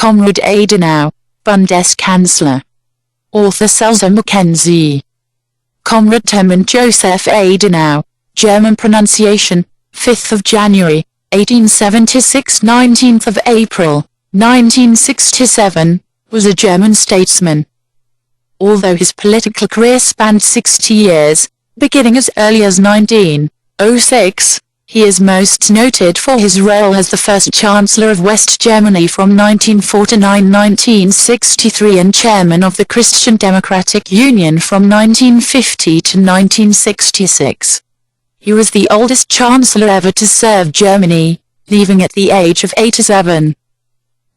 Konrad Adenauer, Bundeskanzler. Author Selzer-McKenzie. Konrad Hermann Joseph Adenauer, German pronunciation, 5th of January, 1876 19th of April, 1967, was a German statesman. Although his political career spanned 60 years, beginning as early as 1906, he is most noted for his role as the first Chancellor of West Germany from 1949–1963 and Chairman of the Christian Democratic Union from 1950 to 1966. He was the oldest Chancellor ever to serve Germany, leaving at the age of 87.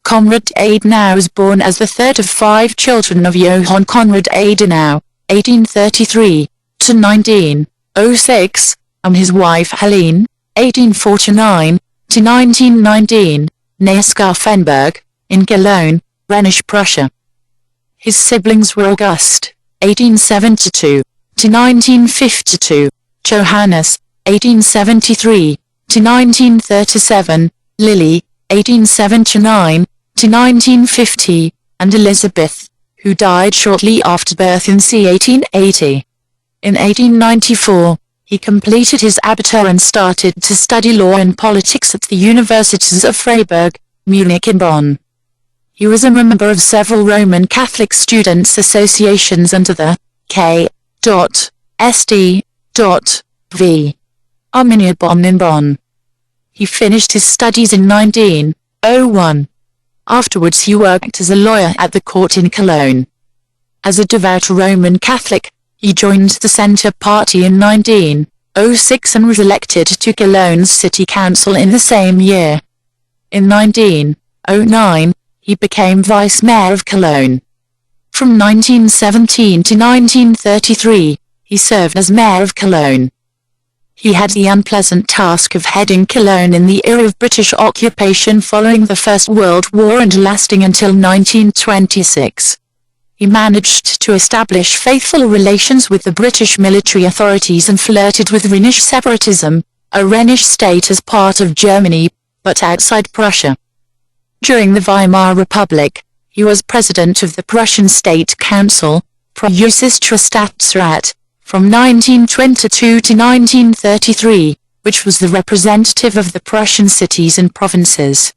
Konrad Adenauer was born as the third of 5 children of Johann Konrad Adenauer, 1833–1906, and his wife Helene, 1849–1919, near Scharfenberg, in Cologne, Rhenish Prussia. His siblings were August, 1872–1952, Johannes, 1873–1937, Lily, 1879–1950, and Elizabeth, who died shortly after birth in c. 1880. In 1894, he completed his abitur and started to study law and politics at the universities of Freiburg, Munich and Bonn. He was a member of several Roman Catholic students' associations under the K.S.D.V. Arminia Bonn in Bonn. He finished his studies in 1901. Afterwards he worked as a lawyer at the court in Cologne. As a devout Roman Catholic, he joined the Centre Party in 1906 and was elected to Cologne's City Council in the same year. In 1909, he became Vice Mayor of Cologne. From 1917 to 1933, he served as Mayor of Cologne. He had the unpleasant task of heading Cologne in the era of British occupation following the First World War and lasting until 1926. He managed to establish faithful relations with the British military authorities and flirted with Rhenish separatism, a Rhenish state as part of Germany, but outside Prussia. During the Weimar Republic, he was president of the Prussian State Council, Preußischer Staatsrat, from 1922 to 1933, which was the representative of the Prussian cities and provinces.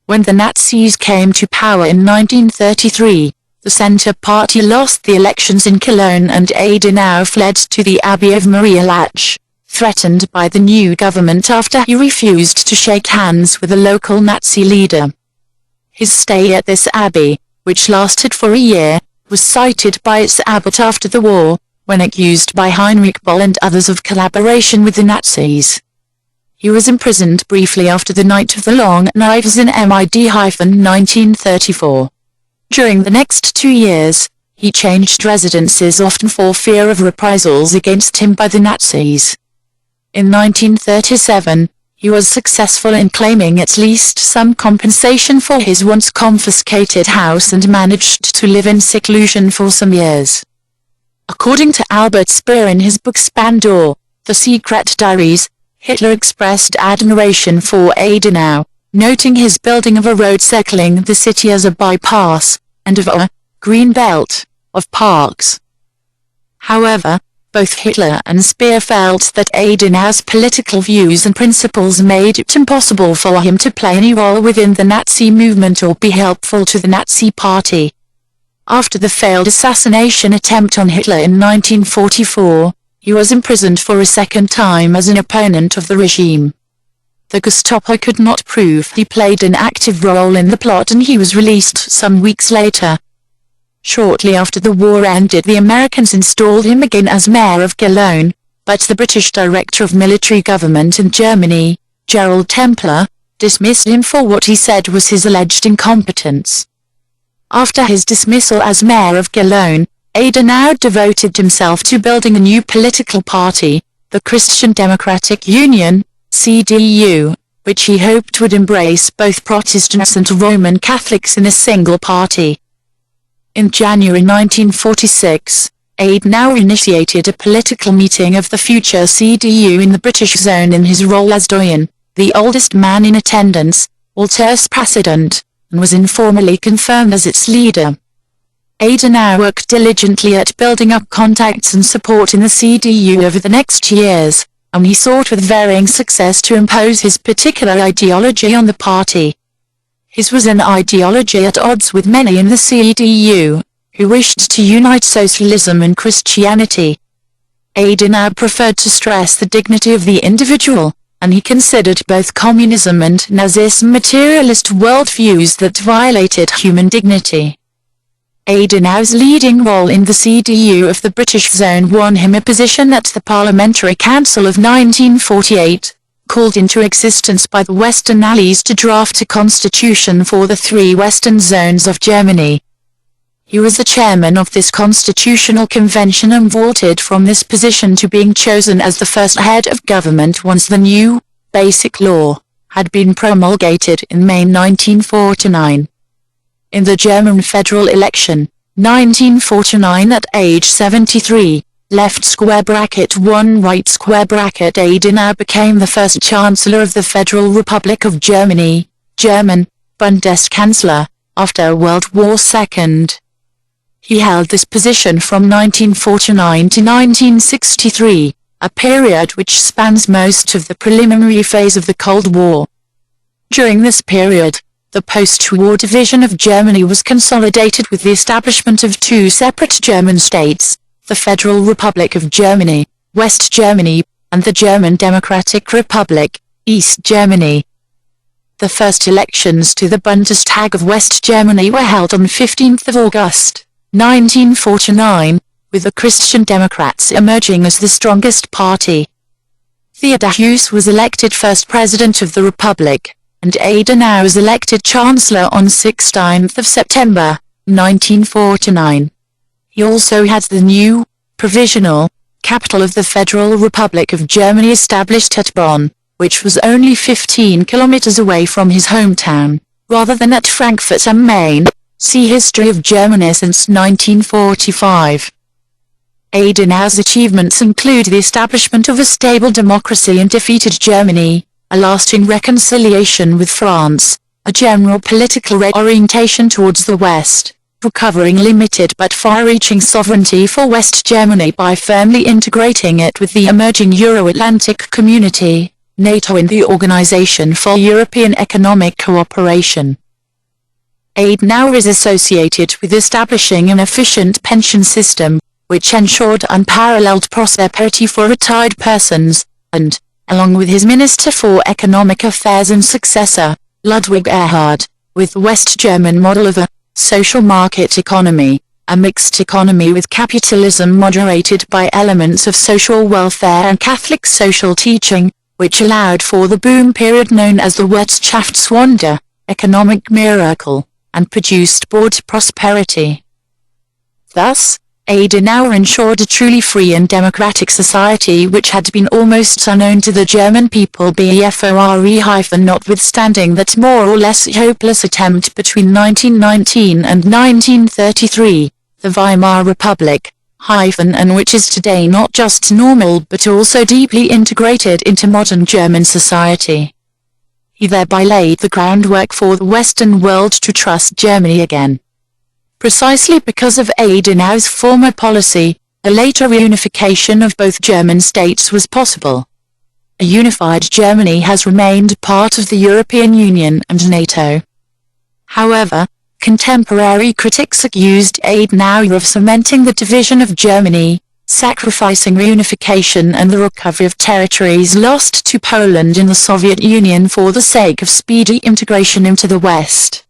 When the Nazis came to power in 1933, the Centre Party lost the elections in Cologne and Adenauer fled to the Abbey of Marialach, threatened by the new government after he refused to shake hands with a local Nazi leader. His stay at this abbey, which lasted for a year, was cited by its abbot after the war, when accused by Heinrich Böll and others of collaboration with the Nazis. He was imprisoned briefly after the Night of the Long Knives in MID-1934. During the next 2 years, he changed residences often for fear of reprisals against him by the Nazis. In 1937, he was successful in claiming at least some compensation for his once confiscated house and managed to live in seclusion for some years. According to Albert Speer in his book Spandau, The Secret Diaries, Hitler expressed admiration for Adenauer, noting his building of a road circling the city as a bypass, and of a green belt of parks. However, both Hitler and Speer felt that Adenauer's political views and principles made it impossible for him to play any role within the Nazi movement or be helpful to the Nazi Party. After the failed assassination attempt on Hitler in 1944, he was imprisoned for a second time as an opponent of the regime. The Gestapo could not prove he played an active role in the plot and he was released some weeks later. Shortly after the war ended, the Americans installed him again as Mayor of Cologne, but the British Director of Military Government in Germany, Gerald Templer, dismissed him for what he said was his alleged incompetence. After his dismissal as Mayor of Cologne, Adenauer devoted himself to building a new political party, the Christian Democratic Union, CDU, which he hoped would embrace both Protestants and Roman Catholics in a single party. In January 1946, Adenauer initiated a political meeting of the future CDU in the British zone in his role as doyen, the oldest man in attendance, or terse president, and was informally confirmed as its leader. Adenauer worked diligently at building up contacts and support in the CDU over the next years, and he sought with varying success to impose his particular ideology on the party. His was an ideology at odds with many in the CDU, who wished to unite socialism and Christianity. Adenauer preferred to stress the dignity of the individual, and he considered both communism and Nazism materialist worldviews that violated human dignity. Adenauer's leading role in the CDU of the British Zone won him a position at the Parliamentary Council of 1948, called into existence by the Western Allies to draft a constitution for the three Western zones of Germany. He was the chairman of this constitutional convention and vaulted from this position to being chosen as the first head of government once the new, basic law, had been promulgated in May 1949. In the German federal election, 1949 at age 73, (1 right), Adenauer became the first Chancellor of the Federal Republic of Germany, German, Bundeskanzler, after World War II. He held this position from 1949 to 1963, a period which spans most of the preliminary phase of the Cold War. During this period, the post-war division of Germany was consolidated with the establishment of two separate German states, the Federal Republic of Germany, West Germany, and the German Democratic Republic, East Germany. The first elections to the Bundestag of West Germany were held on 15th of August, 1949, with the Christian Democrats emerging as the strongest party. Theodor Heuss was elected first President of the Republic, and Adenauer was elected Chancellor on 16th of September, 1949. He also had the new, provisional, capital of the Federal Republic of Germany established at Bonn, which was only 15 kilometers away from his hometown, rather than at Frankfurt am Main. See History of Germany since 1945. Adenauer's achievements include the establishment of a stable democracy in defeated Germany, a lasting reconciliation with France, a general political orientation towards the West, recovering limited but far-reaching sovereignty for West Germany by firmly integrating it with the emerging Euro-Atlantic community, NATO, and the Organization for European Economic Cooperation. Adenauer is associated with establishing an efficient pension system, which ensured unparalleled prosperity for retired persons, and, along with his Minister for Economic Affairs and successor, Ludwig Erhard, with the West German model of a social market economy, a mixed economy with capitalism moderated by elements of social welfare and Catholic social teaching, which allowed for the boom period known as the Wirtschaftswunder, economic miracle, and produced broad prosperity. Thus, Adenauer ensured a truly free and democratic society which had been almost unknown to the German people notwithstanding that more or less hopeless attempt between 1919 and 1933, the Weimar Republic, and which is today not just normal but also deeply integrated into modern German society. He thereby laid the groundwork for the Western world to trust Germany again. Precisely because of Adenauer's former policy, a later reunification of both German states was possible. A unified Germany has remained part of the European Union and NATO. However, contemporary critics accused Adenauer of cementing the division of Germany, sacrificing reunification and the recovery of territories lost to Poland in the Soviet Union for the sake of speedy integration into the West.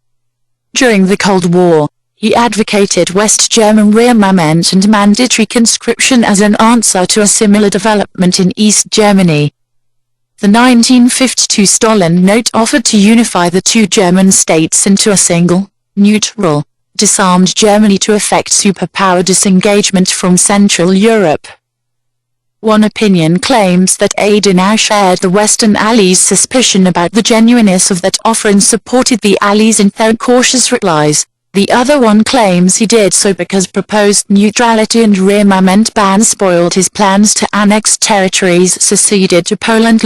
During the Cold War, he advocated West German rearmament and mandatory conscription as an answer to a similar development in East Germany. The 1952 Stalin Note offered to unify the two German states into a single, neutral, disarmed Germany to effect superpower disengagement from Central Europe. One opinion claims that Adenauer shared the Western Allies' suspicion about the genuineness of that offer and supported the Allies in their cautious replies. The other one claims he did so because proposed neutrality and rearmament bans spoiled his plans to annex territories seceded to Poland.